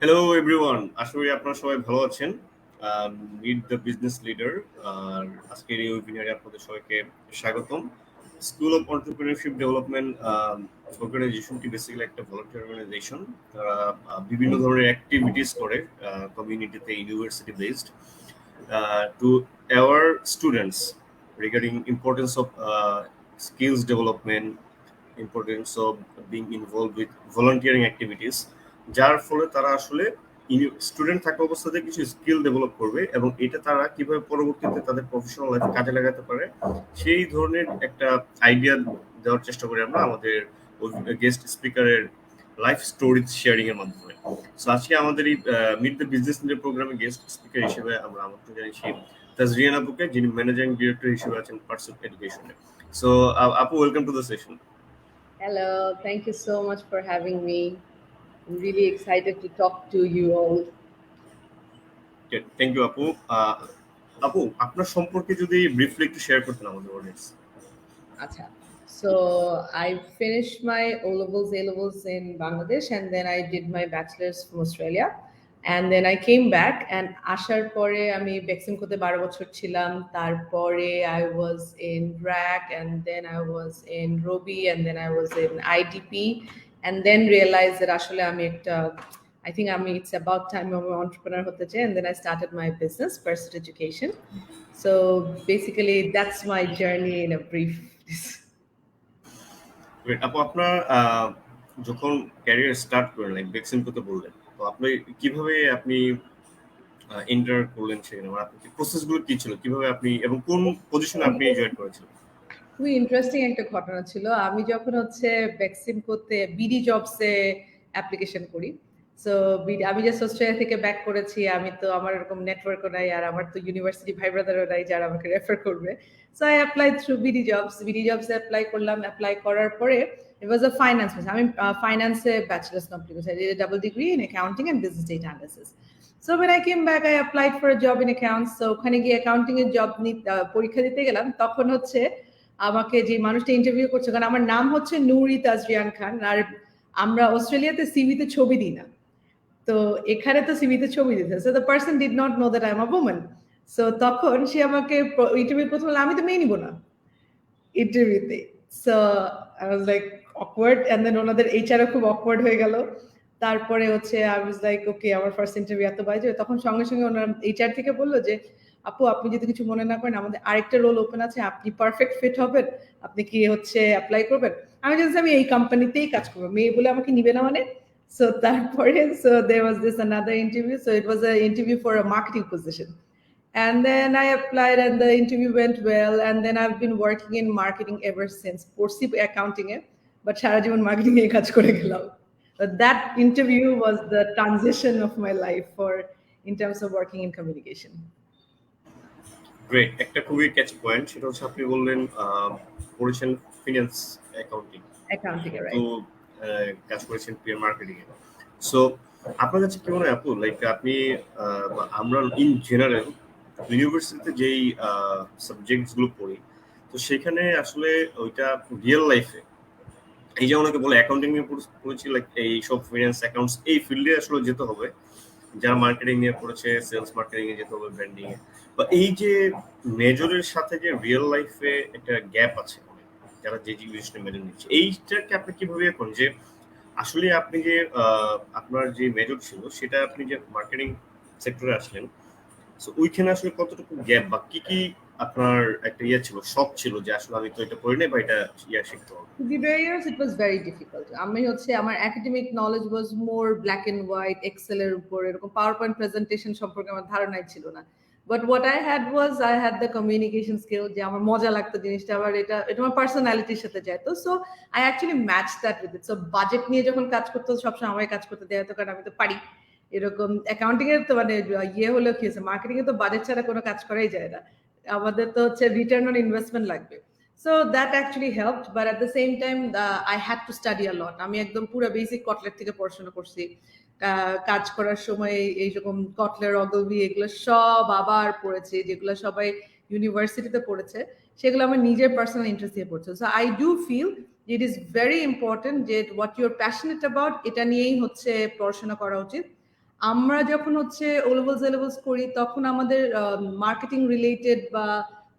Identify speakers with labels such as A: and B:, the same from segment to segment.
A: Hello everyone, আশা করি আপনারা সবাই ভালো আছেন। মিট দ্য বিজনেস লিডার আর আজকের এই ওয়েবিনারে আপনাদের সবাইকে স্বাগতম। স্কুল অফ অন্টারপ্রেনারশিপ ডেভেলপমেন্ট অর্গানাইজেশনটি বেসিক্যালি একটা ভলান্টিয়ার অর্গানাইজেশন। তারা বিভিন্ন ধরনের অ্যাক্টিভিটিস করে কমিউনিটিতে, university based to aware students regarding importance of skills development, importance of being involved with volunteering activities, যার ফলে তারা আসলে স্টুডেন্ট থাকা অবস্থাতে কিছু স্কিল ডেভেলপ করবে এবং এটা তারা কিভাবে পরবর্তীতে তাদের প্রফেশনাল লাইফে কাজে লাগাতে পারে সেই ধরনের একটা আইডিয়া দেওয়ার চেষ্টা করি আমরা আমাদের গেস্ট স্পিকারের লাইফ স্টোরি শেয়ারিং এর মাধ্যমে। সো আজকে আমাদের এই মিট দ্য বিজনেস লিডার প্রোগ্রামে গেস্ট স্পিকার হিসেবে আমরা আমন্ত্রণ জানিয়েছি তাজরিয়ান আপুকে, যিনি ম্যানেজিং ডিরেক্টর হিসেবে আছেন পার্সুট এডুকেশনে। সো আপু, welcome to the session.
B: Hello, thank you so much for having me. I'm really excited to talk to you all.
A: Thank you আপু। আপু, আপনার সম্পর্কে যদি ব্রিফলি একটু শেয়ার করতেন আমাদের audience.
B: Acha. So I finished my O-levels, A-levels in Bangladesh, and then I did my bachelor's from Australia. And then I came back, and আসার পরে আমি বেক্সিমকোতে 12 বছর ছিলাম। তারপরে I was in RAC, and then I was in Robi, and then I was in IDP, and then realized that আসলে আমি একটা I think it's about time I'm an entrepreneur hote chahi, and then I started my business, Pursuit Education. So basically that's my journey in a brief.
A: আপু, আপনার যখন career start করেন like বেক্সিমকোতে বললেন, তো আপনি কিভাবে এন্টার করলেন সেখানে, মানে আপনার প্রসেসগুলো কি ছিল, কিভাবে আপনি এবং কোন পজিশনে আপনি জয়েন করেছিলেন?
B: খুবই ইন্টারেস্টিং একটা ঘটনা ছিল। আমি যখন বেক্সিমকোতে বিডি জবসে অ্যাপ্লিকেশন করি, সো আমি জাস্ট অস্ট্রেলিয়া থেকে ব্যাক করেছি, আমি তো আমার এরকম নেটওয়ার্কও নাই, আর আমার তো ইউনিভার্সিটি ভাই ব্রাদারও নাই যারা আমাকে রেফার করবে। So I apply through BD জবসে অ্যাপ্লাই করলাম। অ্যাপ্লাই করার পরে ইট ওয়াজ আ ফাইন্যান্স, আমি ফাইন্যান্সে ব্যাচেলার্স কমপ্লিট করেছি, double degree in accounting and business data analysis. So when I came back, I applied for a job in accounts. So ওখানে গিয়ে accounting এর জব পরীক্ষা দিতে গেলাম, তখন আমাকে যে মানুষটা ইন্টারভিউ করছে, কারণ আমার নাম হচ্ছে নুরি তাজরিয়ান খান, আর আমরা অস্ট্রেলিয়াতে সিভিতে ছবি দিই না, তো এখানে তো সিভিতে ছবি দিতে। So the person did not know that I am a woman. So তখন সে আমাকে ইন্টারভিউ প্রথম বলল আমি তো মেয়ে নিব না ইন্টারভিউতে। So I was like awkward, and then ওনাদের এইচআরও খুব অকওয়ার্ড হয়ে গেল। তারপরে আই ওয়াজ লাইক ওকে, আমার ফার্স্ট ইন্টারভিউ এত বাজে। তখন সঙ্গে সঙ্গে ওনার এইচআর থেকে বললো যে আপু, আপনি যদি কিছু মনে না করেন, আমাদের আরেকটা রোল ওপেন আছে, আপনি পারফেক্ট ফিট হবেন, আপনি কি অ্যাপ্লাই করবেন? আমি এই কোম্পানিতেই কাজ করবো, মেয়ে বলে আমাকে নিবে না মানে। সো তারপরে there was this another interview, so it was an interview for a marketing position, and then I applied and the interview went well, and then I've been working in marketing ever since. পড়ছি accounting এ, but সারা জীবন marketing এ কাজ করে গেলাম। But that interview was the transition of my life in terms of working in communication.
A: Great, একটা খুবই ক্যাচ পয়েন্ট, সেটা হচ্ছে আপনি বললেন পড়েছেন ফিনান্স অ্যাকাউন্টিং, তো কাজ করেছেন পিআর মার্কেটিং এ। সো আপনার কাছে কি মনে হয় আপু, লাইক আপনি আমরা ইন জেনারেল ইউনিভার্সিটিতে যেই সাবজেক্টস গুলো পড়ি, তো সেখানে আসলে ওইটা রিয়েল লাইফে, এই যে অনেকে বলে অ্যাকাউন্টিং নিয়ে পড়েছি, লাইক এই সব ফিনান্স অ্যাকাউন্টস এই ফিল্ডে আসলে যেতে হবে, যারা মার্কেটিং নিয়ে পড়েছে সেলস মার্কেটিং এ যেতে হবে, ব্র্যান্ডিং এ, বা এই যে মেজরের সাথে যে রিয়েল লাইফে একটা গ্যাপ আছে যারা যে জিনিসটা মেনে নিচ্ছে, এইটাকে আপনি কিভাবে করেন যে আসলে আপনি যে আপনার যে মেজর ছিল সেটা আপনি যে মার্কেটিং সেক্টরে আসলেন, সো ওইখানে আসলে কতটুকু গ্যাপ বা কি কি আপনার একটা ছিল, শখ ছিল যে আসলে আমি তো এটা পড়ি নাই বা এটা শিখতে হবে?
B: To be very honest, it was very difficult. আমার academic knowledge was more black and white, Excel এর উপর এরকম PowerPoint presentation সম্পর্কে আমার ধারণাই ছিল না। But what I had the communication skill, যে আমার মজা লাগতো জিনিসটা, আবার এটা আমার পার্সোনালিটির সাথে যায়। তো so I actually matched that with it. So budget নিয়ে যখন কাজ করতে সবসময় আমায় কাজ করতে দেয়া হতো, কারণ আমি তো পারি। এরকম অ্যাকাউন্টিং এর তো হলেও কি হয়েছে, মার্কেটিং এ তো বাজেট ছাড়া কোনো কাজ করাই যায় না, আমাদের তো রিটার্ন অন ইনভেস্টমেন্ট লাগবে। So that actually helped, but at the same time I had to study a lot. আমি একদম পুরো বেসিক কটলেট থেকে পড়াশোনা করছি। কাজ করার সময় এইরকম কটলের, অগলভি এগুলো সব আবার পড়েছি, যেগুলো সবাই ইউনিভার্সিটিতে পড়েছে, সেগুলো আমার নিজের পার্সোনাল ইন্টারেস্ট দিয়ে পড়ছে। So I do feel it is very important যে what you are passionate about, এটা নিয়েই পড়াশোনা করা উচিত। আমরা যখন হচ্ছে ও লেভেলস করি তখন আমাদের মার্কেটিং রিলেটেড বা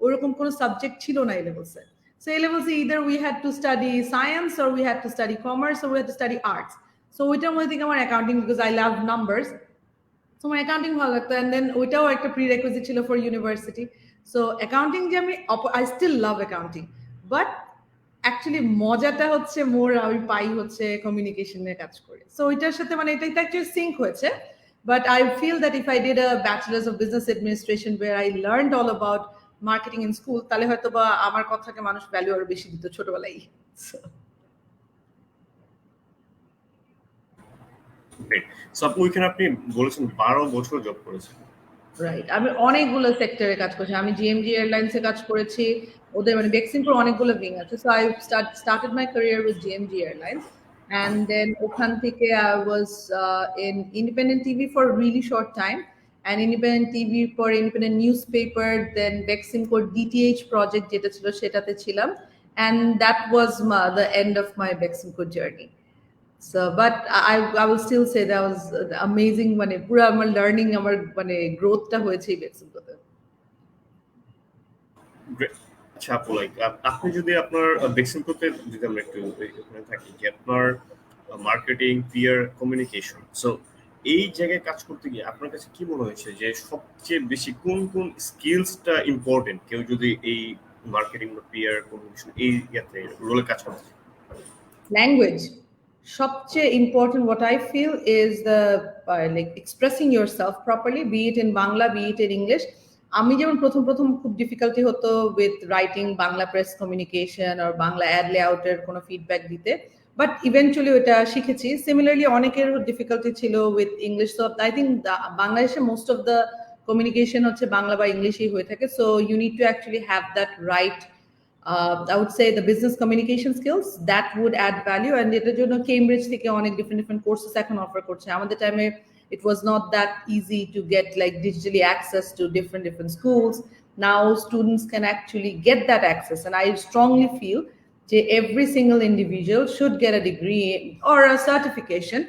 B: ওরকম কোনো সাবজেক্ট ছিল না এ লেভেলসে। So A levels either we had to study science or we had to study commerce or we had to study arts. So ওইটার মধ্যে থেকে আমার accounting, because I love numbers, so my accounting ভালো লাগতো, and then ওইটাও একটা prerequisite ছিল for university. So accounting যে আমি I still love accounting, but actually মজাটা হচ্ছে মোর আমি পাই হচ্ছে কমিউনিকেশনের কাজ করে। সো ওইটার সাথে মানে এটা অ্যাকচুয়ালি সিঙ্ক হয়েছে। But I feel that if I did a bachelor's of business administration where I learned all about marketing in school, তাহলে হয়তো বা আমার কথাকে মানুষ ভ্যালু আরো বেশি দিত ছোটবেলায়।
A: সো আপনি ওইখানে আপনি বলেছেন 12 বছর জব করেছেন।
B: রাইট, আমি অনেকগুলো সেক্টরে কাজ করেছি। আমি জিএমজি এয়ারলাইন্সে কাজ করেছি, ওদের মানে বেক্সিমপুর অনেকগুলো উইং আছে। So I started my career with GMG airlines, and then ওখান থেকে I was in independent TV for a really short time, and independent TV for independent newspaper, then Beximco DTH project যেটা ছিল সেটাতে ছিলাম, and that was the end of my Beximco journey. So but I will still say that was amazing, মানে পুরো আমার learning আমার মানে গ্রোথটা হয়েছে এই বেক্সিমকোতে।
A: আচ্ছা আপু, লাইক আপনি যদি আপনার বেক্সিমকোতে যদি আমরা একটু ওখানে থাকি যে আপনার মার্কেটিং, পিয়ার, কমিউনিকেশন, সো এই জায়গায় কাজ করতে গিয়ে আপনার কাছে কি মনে হয়েছে যে সবচেয়ে বেশি কোন কোন স্কিলসটা ইম্পর্টেন্ট কেউ যদি এই মার্কেটিং বা পিয়ার, কমিউনিকেশন এই ইয়াতে রোলে কাজ করতে?
B: ল্যাঙ্গুয়েজ সবচেয়ে important, what I feel is the like expressing yourself properly, be it in Bangla, be it in English. আমি যেমন প্রথম খুব ডিফিকাল্টি হতো with writing Bangla press communication আর বাংলা অ্যাড লেআউটের কোনো ফিডব্যাক দিতে, বাট ইভেন্চুয়ালি ওটা শিখেছি। সিমিলারলি অনেকের ডিফিকাল্টি ছিল with English. So I think বাংলাদেশে মোস্ট অফ দ্য কমিউনিকেশন হচ্ছে বাংলা বা ইংলিশেই হয়ে থাকে। So you need to actually have that right I would say the business communication skills that would add value, and এটার জন্য কেমব্রিজ থেকে অনেক different courses এখন অফার করছে। আমাদের টাইমে it was not that easy to get like digitally access to different schools. Now students can actually get that access, and I strongly feel that every single individual should get a degree or a certification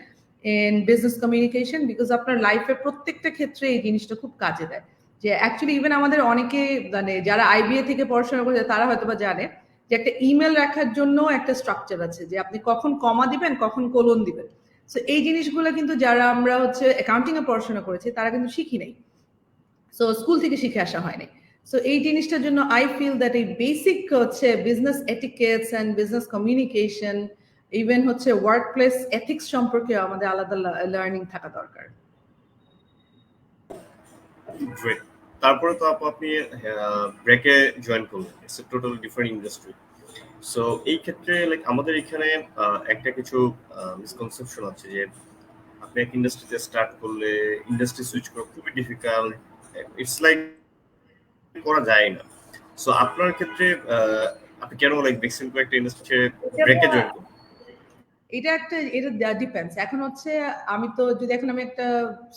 B: in business communication, because আপনার লাইফের প্রত্যেকটা ক্ষেত্রে এই জিনিসটা খুব কাজে দেয়। যে অ্যাকচুয়ালি ইভেন আমাদের অনেকে মানে যারা আইবিএ থেকে পড়াশোনা করছে তারা হয়তো বা জানে যে একটা ইমেল রাখার জন্য একটা স্ট্রাকচার আছে, যে আপনি কখন কমা দিবেন, কখন কোলন দিবেন। সো এই জিনিসগুলো কিন্তু যারা আমরা হচ্ছে অ্যাকাউন্টিং এ পড়াশোনা করেছি তারা কিন্তু শিখি নাই, সো স্কুল থেকে শিখে আসা হয়নি। সো এই জিনিসটার জন্য আই ফিল দ্যাট এই বেসিক হচ্ছে business etiquettes and business communication, even হচ্ছে ওয়ার্ক প্লেস এথিক্স সম্পর্কে আমাদের আলাদা লার্নিং থাকা দরকার।
A: তারপরে তো আপনি ব্রেকে জয়েন করলেন, it's a totally different industry. So এই ক্ষেত্রে লাইক আমাদের এখানে একটা কিছু মিসকনসেপশন আছে যে আপনি এক ইন্ডাস্ট্রিতে স্টার্ট করলে ইন্ডাস্ট্রি সুইচ করা খুবই ডিফিকাল্ট, ইটস লাইক করা যায় না। সো আপনার ক্ষেত্রে আপনি কেন লাইক বেক্সিমকো একটা ইন্ডাস্ট্রিতে ব্রেকে জয়েন করলেন?
B: এটা ডিপেন্ডস। এখন হচ্ছে আমি তো যদি এখন আমি একটা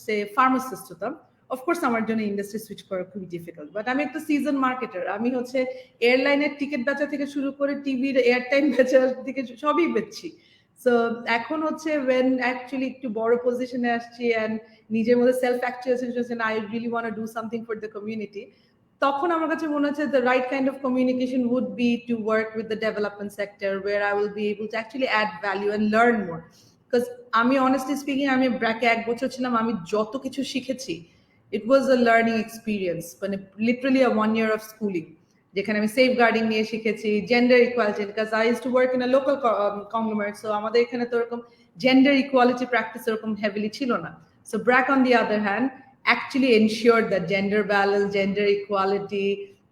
B: সে ফার্মাসিস্ট হতাম, অফকোর্স আমার জন্য ইন্ডাস্ট্রি সুইচ করা খুবই ডিফিকাল্ট, বাট আমি একটা সিজন মার্কেটার। আমি হচ্ছে এয়ারলাইনের টিকিট বেচা থেকে শুরু করে টিভির এয়ারটাইম বেচা থেকে সবই বেচছি। সো এখন হচ্ছে when actually একটু বড় পজিশনে আসছি and নিজের মধ্যে self actualisation, I really want to do something for the community, তখন আমার কাছে মনে হচ্ছে the right kind of communication would be to work with the development sector where I will be able to actually add value and learn more. Because আমি honestly speaking আমি ব্র্যাকে 1 বছর ছিলাম, আমি যত কিছু শিখেছি it was a learning experience, মানে literally a 1 year of schooling, যেখানে আমি সেফগার্ডিং নিয়ে শিখেছি, gender equality, because I use to work in a local conglomerate. So আমাদের এখানে তো এরকম জেন্ডার ইকুয়ালিটি প্র্যাকটিস এরকম হেভিলি ছিল না। So BRAC on the other hand actually ensured that gender balance, gender equality,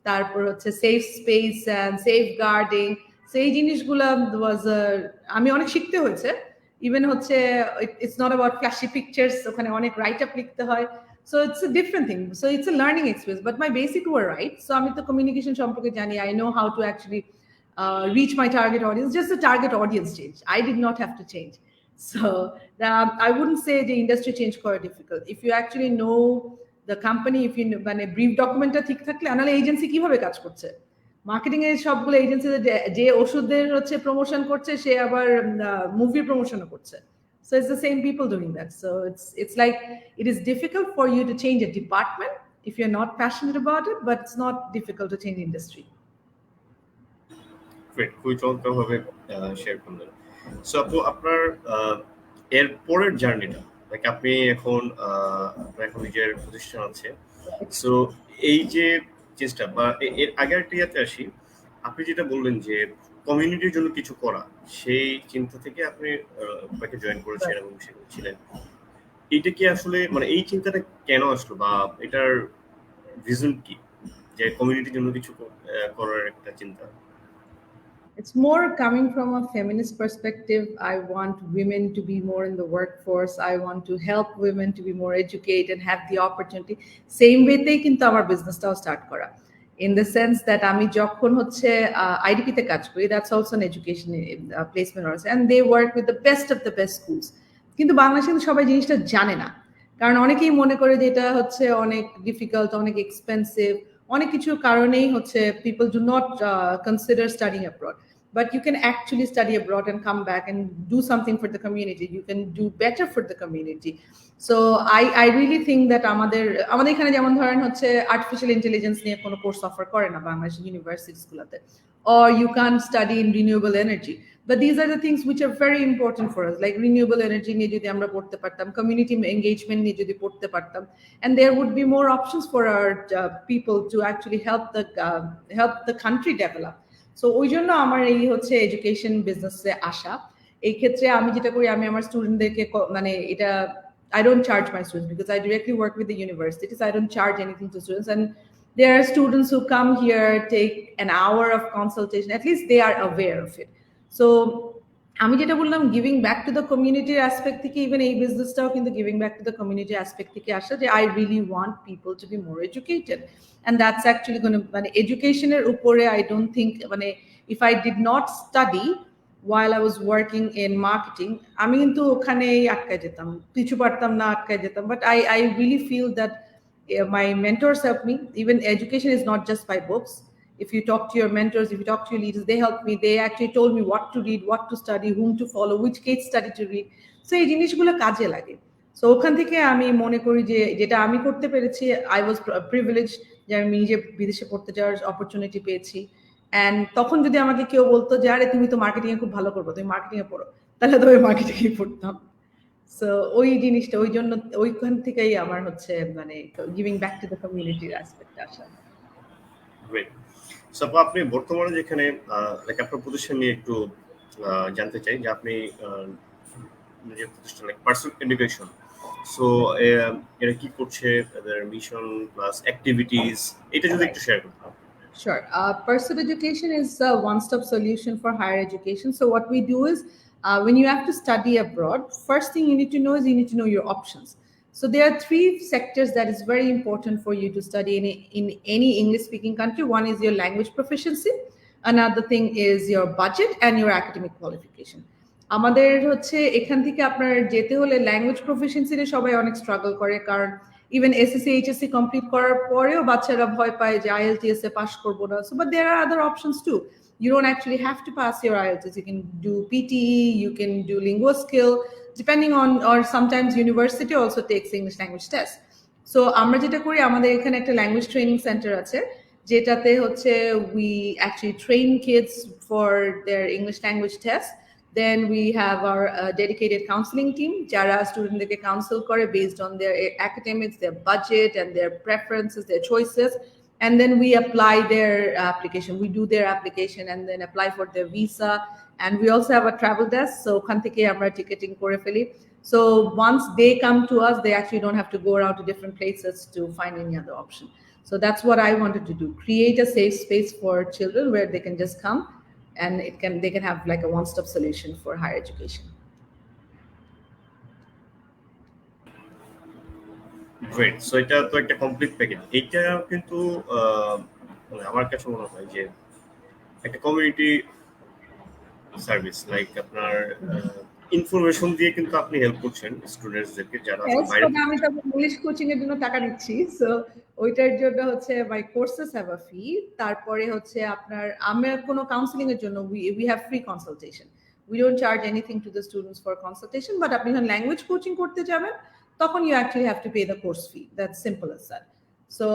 B: তারপর হচ্ছে সেফ স্পেস অ্যান্ড সেফগার্ডিং, সেই জিনিসগুলো ওয়াজ আমি অনেক শিখতে হয়েছে। ইভেন হচ্ছে it's not about flashy pictures, ওখানে অনেক রাইট আপ লিখতে হয়। So it's a different thing. So it's a learning experience. But my basic were right. So আমি তো communication সম্পর্কে জানি. I know how to actually reach my target audience. Just the target audience change. I did not have to change. So I wouldn't say the industry change quite difficult. If you actually know the company, if you মানে brief documentটা ঠিক থাকলে, আনালে agency কিভাবে কাজ করছে, marketing এর সবগুলো agency যে ওষুধের হচ্ছে প্রমোশন করছে সে আবার মুভির প্রমোশনও করছে। So it's the same people doing that. So it's like it is difficult for you to change a department if you're not passionate about it, but it's not difficult to change industry.
A: Great, খুবই চমৎকারভাবে share করলেন। So আপু আপনার এর পরের জার্নিটা, like আপনি এখন আপনার এখন নিজের প্রতিষ্ঠান আছে, সো এই যে চেষ্টা বা এর আগে একটা ইয়াতে আসি, আপনি যেটা বললেন যে কমিউনিটির জন্য কিছু করা, সেই চিন্তা থেকে আপনি আপনাকে জয়েন করেছেন এবং সেখানে ছিলেন। এইটা কি আসলে মানে এই চিন্তাটা কেন আসলো বা এটার রিজন কি যে কমিউনিটির জন্য কিছু করার একটা চিন্তা?
B: It's more coming from a feminist perspective. I want women to be more in the workforce. I want to help women to be more educated and have the opportunity. Same way they kintu amar business tao start kora. In the sense that আমি যখন হচ্ছে IDP তে কাজ করি, that's also an education placement also, and they work with the best of the best schools. কিন্তু বাংলাদেশে কিন্তু সবাই জিনিসটা জানে না, কারণ অনেকেই মনে করে যে এটা হচ্ছে অনেক ডিফিকাল্ট, অনেক এক্সপেন্সিভ, অনেক কিছু কারণেই হচ্ছে people do not consider studying abroad. But you can actually study abroad and come back and do something for the community. You can do better for the community. So I really think that আমাদের এখানে যেমন ধরেন হচ্ছে artificial intelligence নিয়ে কোনো course offer করে না Bangladesh ইউনিভার্সিটিসগুলোতে, or you can't study in renewable energy. But these are the things which are very important for us, like renewable energy নিয়ে যদি আমরা পড়তে পারতাম, community engagement নিয়ে যদি পড়তে পারতাম, and there would be more options for our people to actually help the country develop. So ওই জন্য আমার এই হচ্ছে এডুকেশন বিজনেসে আসা। এই ক্ষেত্রে আমি যেটা করি, আমি আমার স্টুডেন্টদেরকে মানে এটা I don't charge my students because I directly work with the universities. I don't charge anything to students, and there are students who come here, take an hour of consultation. At least they are aware of it. So আমি যেটা বললাম giving back to the কমিউনিটির aspect থেকে, even এই বিজনেসটাও কিন্তু giving back to the community aspect থেকে আসা, যে I really want people to be more educated, and that's actually gonna মানে এডুকেশনের উপরে আই ডোন্ট থিঙ্ক মানে if I did not study while I was working in marketing, আমি কিন্তু ওখানেই আটকায় যেতাম, কিছু পারতাম না, আটকায় যেতাম। But I really feel that my mentors helped me. Even education is not just by books. If you talk to your mentors, if you talk to your leaders, they helped me. They actually told me what to read, what to study, whom to follow, which case study to read. So এই জিনিসগুলো কাজে লাগে। So ওখান থেকে আমি মনে করি যে যেটা আমি করতে পেরেছি, আই ওয়াজ প্রিভিলেজ যে আমি নিজে বিদেশে পড়তে যাওয়ার অপরচুনিটি পেয়েছি। অ্যান্ড তখন যদি আমাকে কেউ বলতো যে আরে তুমি তো মার্কেটিংয়ে খুব ভালো করবো, তুমি মার্কেটিংয়ে পড়ো, তাহলে তো আমি মার্কেটিংয়ে পড়তাম। সো ওই জিনিসটা, ওই জন্য ওইখান থেকেই আমার হচ্ছে মানে গিভিং ব্যাক টু দ্য কমিউনিটির অ্যাসপেক্ট আসা।
A: গ্রেট। সো আপনি বর্তমানে যেখানে লাইক আপনার প্রতিষ্ঠান নিয়ে একটু জানতে চাই, যে আপনি নিজের প্রতিষ্ঠান লাইক পার্সোনাল এডুকেশন, সো এরা কি করছে, তাদের মিশন প্লাস অ্যাক্টিভিটিস, এটা যদি একটু শেয়ার করতেন।
B: Sure. Pursuit Education is a one-stop solution for higher education. So what we do is, when you have to study abroad, first thing you need to know is you need to know your options. So there are three sectors that is very important for you to study in any English-speaking country. One is your language proficiency. Another thing is your budget and your academic qualification. আমাদের হচ্ছে এখান থেকে আপনার যেতে হলে language প্রফিসিয়েন্সিতে সবাই অনেক struggle করে, কারণ ইভেন এসএসসি এইচএসসি কমপ্লিট করার পরেও বাচ্চারা ভয় পায় যে আইএলটিএস এ পাস করবো না। So but there are other options too. You don't actually have to pass your IELTS. You can do PTE, you can do lingual skill, depending on, or sometimes university also takes English language test. So আমরা যেটা করি, আমাদের এখানে একটা language training centre আছে, যেটাতে হচ্ছে we actually train kids for their English language test. Then we have our dedicated counseling team, jara studentদেরকে counsel করে based on their academics, their budget and their preferences, their choices. And then we apply their application. We do their application and then apply for their visa. And we also have a travel desk. So ওখান থেকে আমরা ticketing করে ফেলি. So once they come to us, they actually don't have to go around to different places to find any other option. So that's what I wanted to do. Create a safe space for children where they can just come and they can have like a one-stop solution for higher education.
A: Great. So এটা তো একটা complete package. এটা কিন্তু আমার কাছে মনে হয় যে একটা কমিউনিটি সার্ভিস, লাইক আপনার ইনফরমেশন দিয়ে কিন্তু আপনি হেল্প করছেন স্টুডেন্টসদেরকে যারা বাইরে।
B: আমি তো ইংলিশ কোচিং এর জন্য টাকা নিচ্ছি, সো ওইটার জন্য হচ্ছে মাই কোর্সেস হ্যাভ আ ফি। তারপরে হচ্ছে আপনার আমার কোনো কাউন্সিলিং এর জন্য we have free consultation. We don't charge anything to the students for consultation, but আপনি যখন ল্যাঙ্গুয়েজ কোচিং করতে যাবেন তখন you actually have to pay the course fee. That's simple as that. So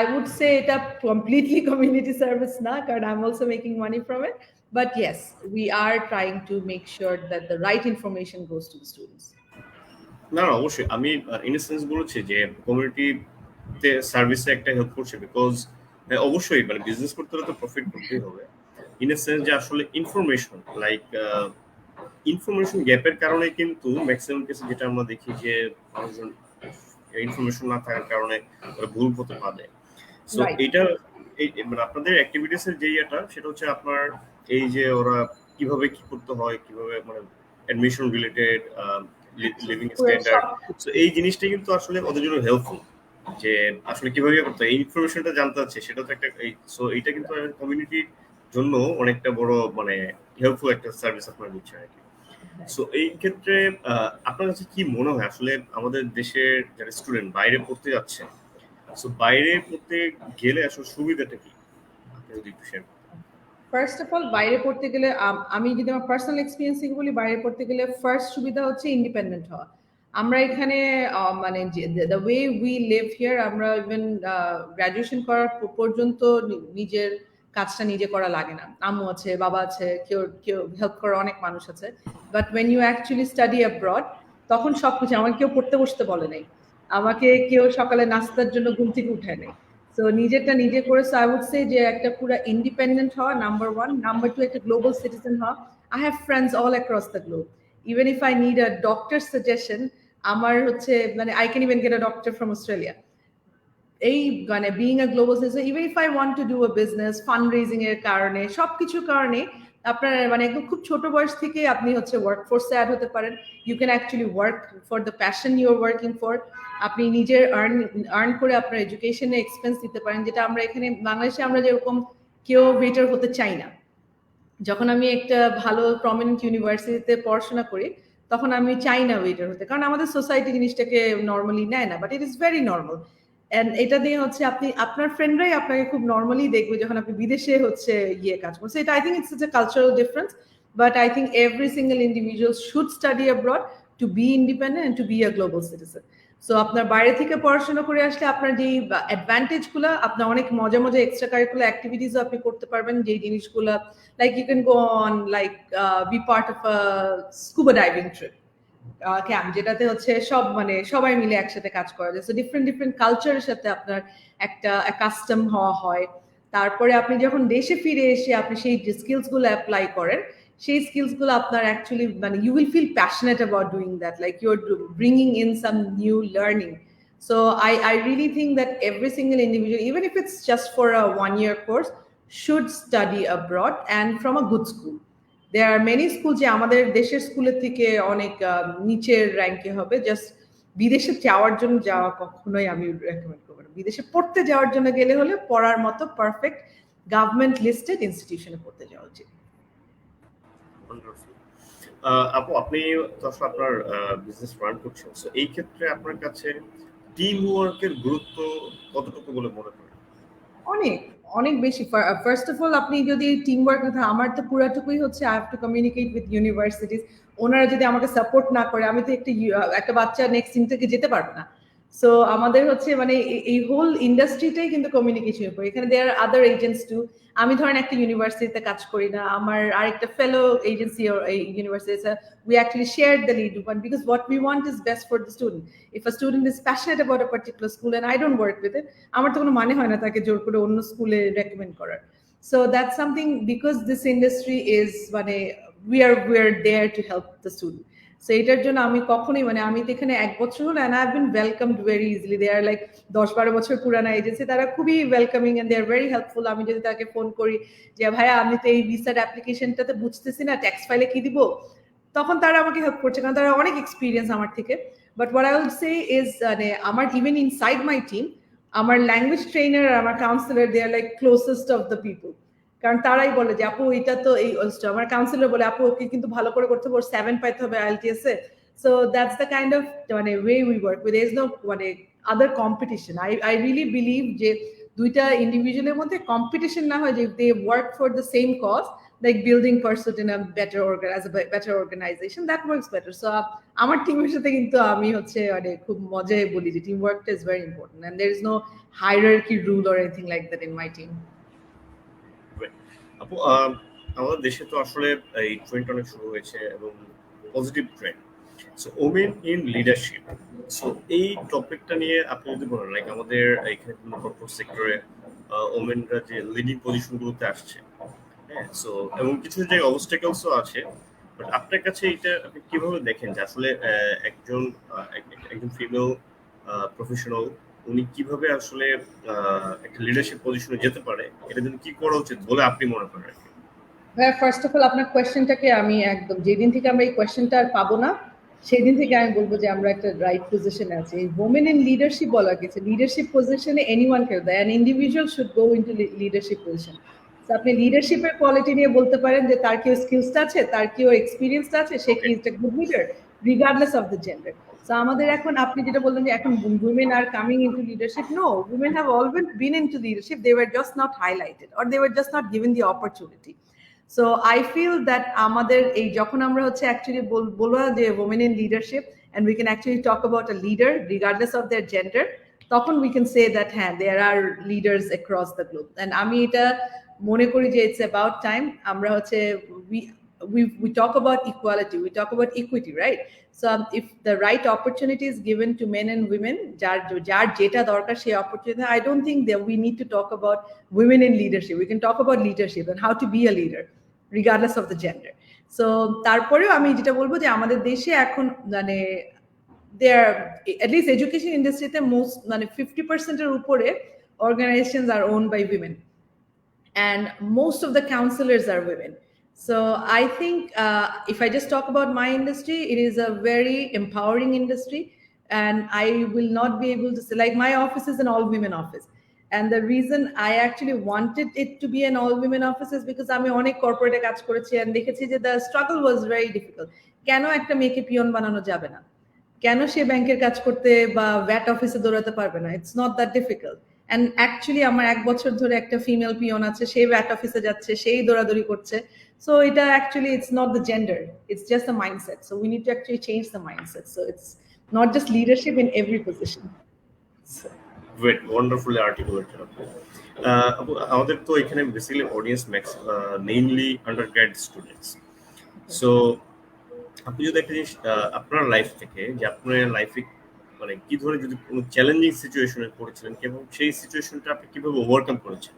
B: I would say এটা completely community service না, কারণ I'm also making money from it. But yes, we are trying to make sure that the right information goes to the students.
A: না অবশ্যই আমি in a sense বলেছি যে কমিউনিটিতে সার্ভিসে একটা হেল্প করছে, বিকজ অবশ্যই মানে বিজনেস করতে হলে তো প্রফিট করতেই হবে। ইন এ সেন্স যে আসলে ইনফরমেশন ইনফরমেশন গ্যাপের কারণে কিন্তু ম্যাক্সিমাম কেসে যেটা আমরা দেখি যে মানুষজন ইনফরমেশন না থাকার কারণে ভুল হতে পারে। সো এটা মানে আপনাদের অ্যাক্টিভিটিস এর যে এটা সেটা হচ্ছে আপনার এই যে ওরা কিভাবে কি করতে হয়, কিভাবে মানে admission related living standard, so এই জিনিসটা কিন্তু আসলে ওদের জন্য হেল্পফুল যে আসলে কিভাবে করতে হয়, এই ইনফরমেশনটা জানতে হচ্ছে সেটা তো একটা। সো এটা কিন্তু কমিউনিটির জন্য অনেকটা বড় মানে হেল্পফুল একটা সার্ভিস আপনারা দিচ্ছেন আর কি। সো এই ক্ষেত্রে আপনার কাছে কি মনে হয় আসলে আমাদের দেশের যারা স্টুডেন্ট বাইরে পড়তে যাচ্ছে, সো বাইরে পড়তে গেলে আসলে সুবিধাটা কি আপনি যদি একটু শেয়ার করতেন?
B: ফার্স্ট অফ অল বাইরে পড়তে গেলে আমি যদি আমার পার্সোনাল এক্সপিরিয়েন্স থেকে বলি, বাইরে পড়তে গেলে ফার্স্ট সুবিধা হচ্ছে ইন্ডিপেন্ডেন্ট হওয়া। আমরা এখানে মানে the way we live here, আমরা ইভেন গ্রাজুয়েশন করার পর্যন্ত নিজের কাজটা নিজে করা লাগে না। আম্মু আছে, বাবা আছে, কেউ কেউ হেল্প করার অনেক মানুষ আছে। But when you actually study abroad, তখন সবকিছু আমাকে কেউ পড়তে বসতে বলে নাই, আমাকে কেউ সকালে নাস্তার জন্য ঘুম থেকে উঠায় নাই। সো নিজেরটা নিজে করে। সো আই উড সে যে একটা পুরো ইন্ডিপেন্ডেন্ট হওয়া নাম্বার ওয়ান। নাম্বার টু, একটা গ্লোবাল সিটিজেন হওয়া। I have friends all across the globe. Even if I need a doctor suggestion, আমার হচ্ছে মানে I can even get a doctor from Australia. এই মানে being a global citizen, even if I want to do a business, fund raising এর কারণে, সবকিছুর কারণে আপনার মানে একদম খুব ছোট বয়স থেকে আপনি হচ্ছে ওয়ার্কফোর্সে অ্যাড হতে পারেন। You can actually work for the passion you are working for. আপনি নিজের আর্ন করে আপনার এডুকেশনে এক্সপেন্স দিতে পারেন, যেটা আমরা এখানে বাংলাদেশে আমরা যেরকম কেউ ওয়েটার হতে চাই না। যখন আমি একটা ভালো প্রমিনেন্ট ইউনিভার্সিটিতে পড়াশোনা করি, তখন আমি চাই না ওয়েটার হতে, কারণ আমাদের সোসাইটি জিনিসটাকে নর্মালি নেয় না। But it is very normal. And এটা দিয়ে হচ্ছে আপনি আপনার ফ্রেন্ডরাই আপনাকে খুব নর্মালি দেখবে যখন আপনি বিদেশে হচ্ছে গিয়ে কাজ করছেন। এটা I think it's a cultural difference, but I think every single individual should study abroad to be independent and to be a global citizen. So আপনার বাইরে থেকে পড়াশোনা করে আসলে আপনার যেই অ্যাডভান্টেজগুলো, আপনার অনেক মজা মজা এক্সট্রা কারিকুলার অ্যাক্টিভিটিসও আপনি করতে পারবেন, যেই জিনিসগুলো like you can go on like be part of a scuba diving trip camp, যেটাতে হচ্ছে সব মানে সবাই মিলে একসাথে কাজ করা যায়। সো ডিফারেন্ট কালচারের সাথে আপনার একটা কাস্টম হওয়া হয়। তারপরে আপনি যখন দেশে ফিরে এসে আপনি সেই স্কিলসগুলো অ্যাপ্লাই করেন, সেই স্কিলসগুলো আপনার অ্যাকচুয়ালি মানে you will feel passionate about doing that, like you are bringing in some new learning. So I really think that every single individual, even if it's just for a 1-year course, should study abroad and from a good school. There are many schools যে আমাদের দেশের স্কুলের থেকে অনেক নিচের র্যাঙ্কে হবে। Just বিদেশে যাওয়ার জন্য যাওয়া কখনোই আমি রেকমেন্ড করবো না। বিদেশে পড়তে যাওয়ার জন্য গেলে হলে পড়ার মতো পারফেক্ট গভর্নমেন্ট লিস্টেড ইনস্টিটিউশনে পড়তে যাওয়া উচিত।
A: আপু, আপনি তো আসলে আপনার বিজনেস রান করছেন, সো এই ক্ষেত্রে আপনার কাছে টিম ওয়ার্কের গুরুত্ব কতটুকু বলে মনে করেন?
B: অনেক অনেক বেশি। ফার্স্ট অফ অল আপনি যদি টিম ওয়ার্ক না থাকে, আমার তো পুরাটুকুই হচ্ছে I have to communicate with universities. ওনারা যদি আমাকে সাপোর্ট না করে, আমি তো একটা বাচ্চা নেক্সট টিম থেকে যেতে পারবো না। সো আমাদের হচ্ছে মানে এই হোল ইন্ডাস্ট্রিটাই কিন্তু কমিউনিকেশনের উপর। এখানে দেয়ার আর আদার এজেন্টস টু। আমি ধরেন একটা ইউনিভার্সিটিতে কাজ করি না, আমার আরেকটা fellow agency university, we actually shared the lead one because what we want is best for the student. If a student is passionate about a particular school and I don't work with it, আমার তো কোনো মানে হয় না তাকে জোর করে অন্য স্কুলে রেকমেন্ড করার। So that's something, because this industry is মানে we are there to help the student. So এটার জন্য আমি কখনোই মানে আমি তো এখানে 1 বছর হলো and I've been welcomed very easily. They are like 10-12 বছর পুরানা এজেন্সি, তারা খুবই welcoming and they are very helpful. আমি যদি তাকে ফোন করি যে ভাইয়া আমি তো এই ভিসার অ্যাপ্লিকেশনটাতে বুঝতেছি না, ট্যাক্স ফাইলে কি দিব, তখন তারা আমাকে হেল্প করছে, কারণ তারা অনেক এক্সপিরিয়েন্স আমার থেকে। But what I will say is মানে আমার ইভেন ইনসাইড মাই টিম, আমার ল্যাঙ্গুয়েজ ট্রেনার আর আমার counsellor, they are like closest of the people. কারণ তারাই বলে যে আপু এটা তো এই আমার কাউন্সিলর বলে আপু ওকে কিন্তু ভালো করে করতে হবে, 7 পাইতে হবে IELTS এ। So that's the kind of মানে way we work with. There is no মানে other competition. I really believe যে দুইটা ইন্ডিভিজুয়ালের মধ্যে কম্পিটিশন না হয়, যে they work for the same cause, like building pursuit in a as a better organization, that works better. So আমার টিমের সাথে কিন্তু আমি হচ্ছে মানে খুব মজায় বলি যে টিম ওয়ার্কটা is very important and there is no hierarchy rule or anything like that in my team.
A: আপু আমাদের দেশে তো আসলে এই ট্রেন্ড অনেক শুরু হয়েছে এবং positive trend, so women in leadership, so এই টপিকটা নিয়ে আপনি যদি বলেন লাইক আমাদের এখানে কর্পোরেট সেক্টরে ওমেনরা যে লিডিং পজিশনগুলোতে আসছে, হ্যাঁ, সো এবং কিছু যে অবস্টাকেলসও আছে, বাট আপনার কাছে এটা আপনি কিভাবে দেখেন যে আসলে একজন একজন ফিমেল প্রফেশনাল উনি কিভাবে আসলে একটা লিডারশিপ পজিশনে যেতে পারে, এটা জন্য কি করা উচিত বলে আপনি মনে করেন?
B: ফার্স্ট অফ অল আপনার কোয়েশ্চেনটাকে আমি একদম যেদিন থেকে আমরা এই কোয়েশ্চেনটা আর পাবো না সেদিন থেকে আমি বলবো যে আমরা একটা রাইট পজিশনে আছি। এই ওমেন ইন লিডারশিপ বলা গেছে, লিডারশিপ পজিশনে anyone can go, an individual should go into leadership position. আপনি লিডারশিপের কোয়ালিটি নিয়ে বলতে পারেন যে তার কি স্কিলসটা আছে, তার কি এক্সপিরিয়েন্সটা আছে, সে কি একটা good leader regardless of the gender. So আমাদের এখন আপনি যেটা বললেন যে এখন women are coming into leadership, no, women have always been into leadership, they were just not highlighted or they were just not given the opportunity. So I feel that আমাদের এই যখন আমরা হচ্ছে actually বলবো যে women in leadership and we can actually talk about a leader regardless of their gender, তখন we can say that হ্যাঁ there are leaders across the globe, and আমি এটা মনে করি যে it's about time আমরা হচ্ছে we talk about equality, we talk about equity, right? So if the right opportunity is given to men and women, যার যেটা দরকার সেই opportunity, I don't think that we need to talk about women in leadership. We can talk about leadership and how to be a leader regardless of the gender. So তারপরেও আমি যেটা বলবো যে আমাদের দেশে এখন মানে there at least education industry তে most মানে 50% এর উপরে organizations are owned by women and most of the counselors are women. So I think if I just talk about my industry, it is a very empowering industry, and I will not be able to say like my office is an all women office, and the reason I actually wanted it to be an all women office is because আমি অনেক কর্পোরেটে কাজ করেছি and দেখেছি যে the struggle was very difficult. কেন একটা মেয়েকে peon বানানো যাবে না, কেন সে ব্যাংকের কাজ করতে বা ভ্যাট অফিসে দৌড়াতে পারবে না, it's not that difficult. And actually আমার 1 বছর ধরে একটা ফিমেল পিয়ন আছে, সে ভ্যাট অফিসে যাচ্ছে, সেই দৌড়াদৌড়ি করছে। সো এটা actually it's not the gender, it's just the mindset. So we need to actually change the mindset. So it's not just leadership in every position.
A: Great, wonderfully articulated. আমাদের তো এখানে basically audience mainly undergrad students, so আপনি যদি একটা জিনিস আপনার life থেকে যে আপনার লাইফে মানে কি ধরনের যদি কোনো চ্যালেঞ্জিং সিচুয়েশনে পড়েছিলেন এবং সেই সিচুয়েশনটা আপনি কিভাবে ওভারকাম করেছেন,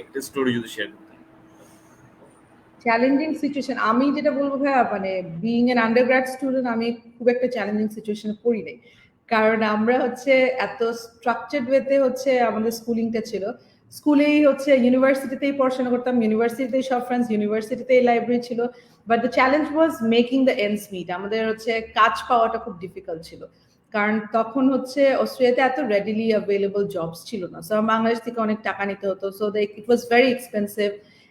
A: একটা স্টোরি যদি শেয়ার করতেন।
B: চ্যালেঞ্জিং সিচুয়েশন আমি যেটা বলবো ভাইয়া, মানে বিইং এন আন্ডারগ্র্যাড স্টুডেন্ট আমি খুব একটা চ্যালেঞ্জিং সিচুয়েশনে পড়ি নাই, কারণ আমরা হচ্ছে এত স্ট্রাকচার্ড ওয়েতে হচ্ছে আমাদের স্কুলিংটা ছিল। স্কুলেই হচ্ছে ইউনিভার্সিটিতেই পড়াশোনা করতাম, ইউনিভার্সিটিতেই সব ফ্রেন্ডস, ইউনিভার্সিটিতেই লাইব্রেরি ছিল, but the challenge was making the ends meet. আমাদের হচ্ছে কাজ পাওয়াটা খুব ডিফিকাল্ট ছিল, কারণ তখন হচ্ছে অস্ট্রেলিয়াতে এত রেডিলি অ্যাভেলেবল জবস ছিল না। সো বাংলাদেশ থেকে অনেক টাকা নিতে হতো, so it was very expensive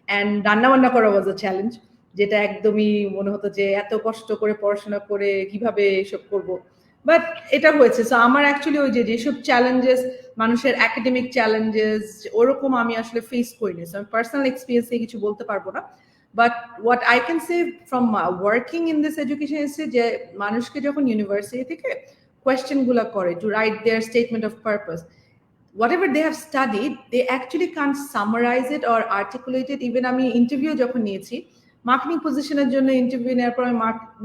B: and রান্নাবান্না করা ওয়াজ আ চ্যালেঞ্জ, যেটা একদমই মনে হতো যে এত কষ্ট করে পড়াশোনা করে কিভাবে এসব করবো, বাট এটা হয়েছে। সো আমার অ্যাকচুয়ালি ওই যেসব চ্যালেঞ্জেস মানুষের একাডেমিক চ্যালেঞ্জেস ওরকম আমি আসলে ফেস করিনি। সো আমি পার্সোনাল এক্সপিরিয়েন্সে কিছু বলতে পারবো না, but what I can say from working in this education institute, যে মানুষকে যখন ইউনিভার্সিটি থেকে কোয়েশ্চেনগুলো করে to write their statement of purpose, whatever they have studied, they actually can't summarize it or articulate it. Even আমি interview যখন নিয়েছি marketing পজিশনের জন্য, ইন্টারভিউ নেওয়ার পর আমি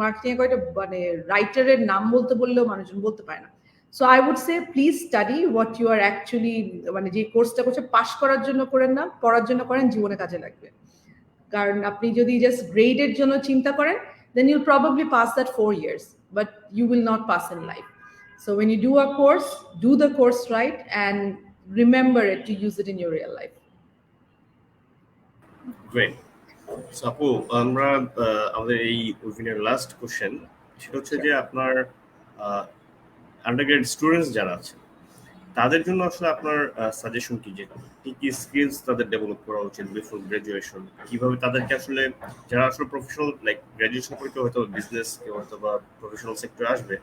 B: মার্কেটিং এর কয়েকটা মানে রাইটারের নাম বলতে বললেও মানুষজন বলতে পারে না। So I would say please study what you are actually, মানে যে কোর্সটা করছে পাস করার জন্য করেন না, পড়ার জন্য করেন, জীবনে কাজে লাগবে। কারণ আপনি যদি জাস্ট গ্রেডের জন্য চিন্তা করেন, then you'll probably pass that 4 years, but you will not pass in life. So when you do a course, do the course right and remember it to use it in your real life.
A: Great. So আপু আমরা আমাদের এই webinar last question, সেটা হচ্ছে যে আপনার undergrad students যারা আছে তাদের জন্য আসলে আপনার সাজেশন কি, যে কি কি স্কিলস তাদের ডেভেলপ করা উচিত বিফোর গ্রাজুয়েশন, কিভাবে তাদেরকে আসলে যারা আসলে প্রফেশনাল লাইক গ্রাজুয়েশন করে কেউ হয়তো বিজনেস, কেউ হয়তো বা প্রফেশনাল সেক্টরে আসবে,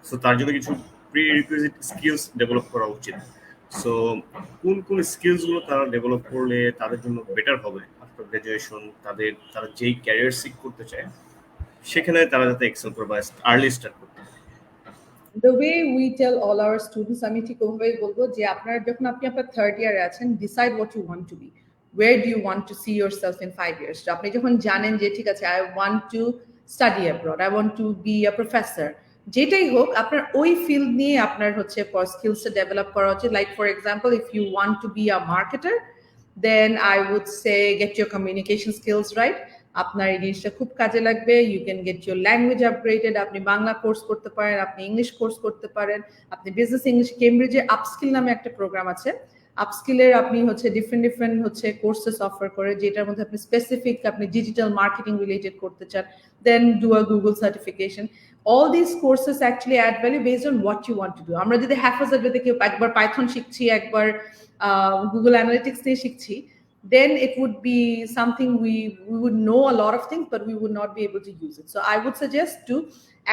A: সো তার জন্য কিছু প্রি রিকুইজিট স্কিলস ডেভেলপ করা উচিত। সো কোন কোন স্কিলস গুলো তারা ডেভেলপ করলে তাদের জন্য বেটার হবে, আফটার গ্রাজুয়েশন তারা যেই ক্যারিয়ার সিক করতে চায় সেখানে তারা যাতে এক্সেল করে বা আর্লি স্টার্ট করতে পারে।
B: The way we tell all our students, আমি ঠিক ওভাবেই বলবো যে আপনারা যখন আপনি আপনার থার্ড ইয়ারে আছেন, decide what you want to be, where do you want to see yourself in 5 years। আপনি যখন জানেন যে ঠিক আছে I want to study abroad, I want to be a professor, যেটাই হোক আপনার ওই ফিল্ড নিয়ে আপনার হচ্ছে স্কিলসটা ডেভেলপ করা উচিত। Like for example, if you want to be a marketer, then I would say get your communication skills right। আপনার এই জিনিসটা খুব কাজে লাগবে। You can get your language upgraded, আপনি বাংলা কোর্স করতে পারেন, আপনি ইংলিশ কোর্স করতে পারেন, আপনি বিজনেস ইংলিশ, কেমব্রিজে আপস্কিল নামে একটা প্রোগ্রাম আছে। আপস্কিলের আপনি হচ্ছে ডিফারেন্ট হচ্ছে কোর্সেস অফার করে, যেটার মধ্যে আপনি স্পেসিফিক আপনি ডিজিটাল মার্কেটিং রিলেটেড করতে চান, then do a Google certification. all these courses actually add value based on what you want to do। আমরা যদি হ্যাফাজার্ডে কেউ একবার পাইথন শিখছি, একবার গুগল অ্যানালিটিক্স দিয়ে শিখছি, then it would be something we would know a lot of things, but we would not be able to use it। So I would suggest to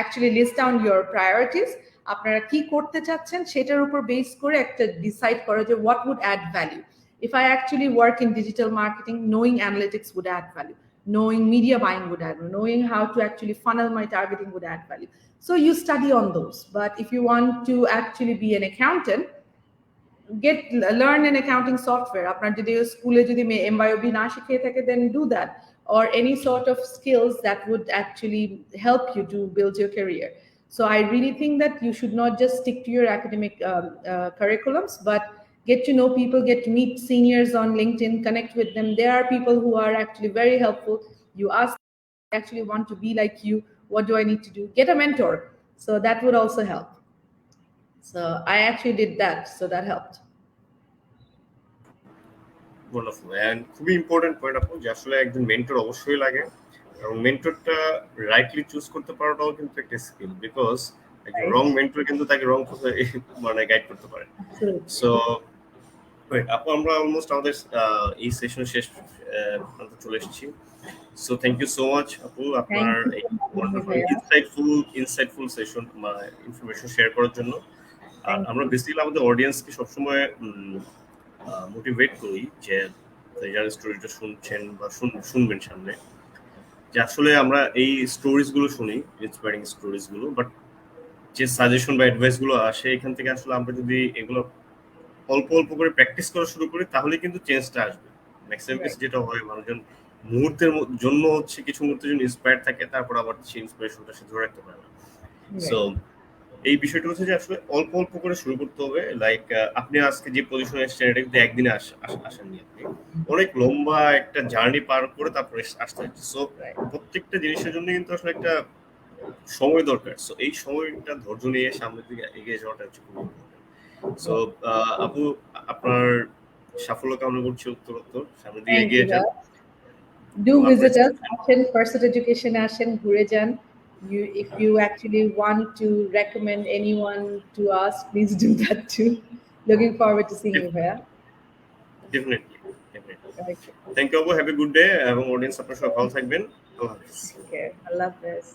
B: actually list down your priorities, আপনারা কি করতে চাচ্ছেন সেটার উপর base করে একটা decide করো যে what would add value। If I actually work in digital marketing, knowing analytics would add value, knowing media buying would add value, knowing how to actually funnel my targeting would add value। So you study on those। But if you want to actually be an accountant, learn an accounting software। আপনার যদি স্কুলে যদি এমবায়োবি না শিখিয়ে থাকে, then do that, or any sort of skills that would actually help you to build your career। So I really think that you should not just stick to your academic curriculums, but get to know people, get to meet seniors on LinkedIn, connect with them। There are people who are actually very helpful। You ask, I actually want to be like you, what do I need to do? Get a mentor, so that would also help। So I actually did that, so that helped।
A: Wonderful. And খুবই important point আপু, যে আসলে একজন mentor অবশ্যই লাগে, এবং মেন্টরটা rightly choose করতে পারাটাও কিন্তু একটা স্কিল, বিকজ একজন রং মেন্টর কিন্তু তাকে রং পথে মানে গাইড করতে পারে। সো আপু, আমরা অলমোস্ট আমাদের এই সেশন শেষ প্রান্তে চলে এসেছি। So thank you so much আপু, আপনার এই ইনসাইটফুল সেশন ইনফরমেশন শেয়ার করার জন্য। আর আমরা বেসিক্যালি আমাদের অডিয়েন্সকে সবসময় মোটিভেট করি যে যারা স্টোরিটা শুনছেন বা শুনবেন সামনে, যে আসলে আমরা এই স্টোরিজ গুলো শুনি, ইন্সপায়ারিং স্টোরিজ গুলো, বাট যে সাজেশন বা অ্যাডভাইস গুলো আসে এখান থেকে আসলে আমরা যদি এগুলো অল্প অল্প করে প্র্যাকটিস করা শুরু করি, তাহলে কিন্তু চেঞ্জটা আসবে। ম্যাক্সিমাম কেস যেটা হয়, মানুষজন মুহূর্তের জন্য হচ্ছে কিছু মুহূর্তের জন্য ইন্সপায়ার থাকে, তারপর আবার সেই ইন্সপিরেশনটা সে ধরে রাখতে পারে না। সো এই বিষয়টা হচ্ছে যে আসলে অল্প অল্প করে শুরু করতে হবে। লাইক আপনি আজকে যে পজিশনে এসেছেন, এটা কিন্তু একদিনে আসেননি, আপনি অনেক লম্বা একটা জার্নি পার করে তারপরে আসতে হচ্ছে। সো প্রত্যেকটা জিনিসের জন্য কিন্তু আসলে একটা সময় দরকার। সো এই সময়টা ধৈর্য নিয়ে সামনের দিকে এগিয়ে যাওয়াটা হচ্ছে খুব ইম্পর্টেন্ট। সো আপু, আপনার সাফল্য কামনা করছি উত্তরোত্তর, সামনের দিকে এগিয়ে যান।
B: Do visit us, আসেন Pursuit Education, আসেন, ঘুরে যান। If you actually want to recommend anyone to us, please do that too। Looking forward to seeing you here।
A: Definitely। Thank you আপু, হ্যাভ এ গুড ডে, এবং audience আপনারা সবাই ভালো থাকবেন। আল্লাহ হাফেজ।
B: Okay, আল্লাহ হাফেজ।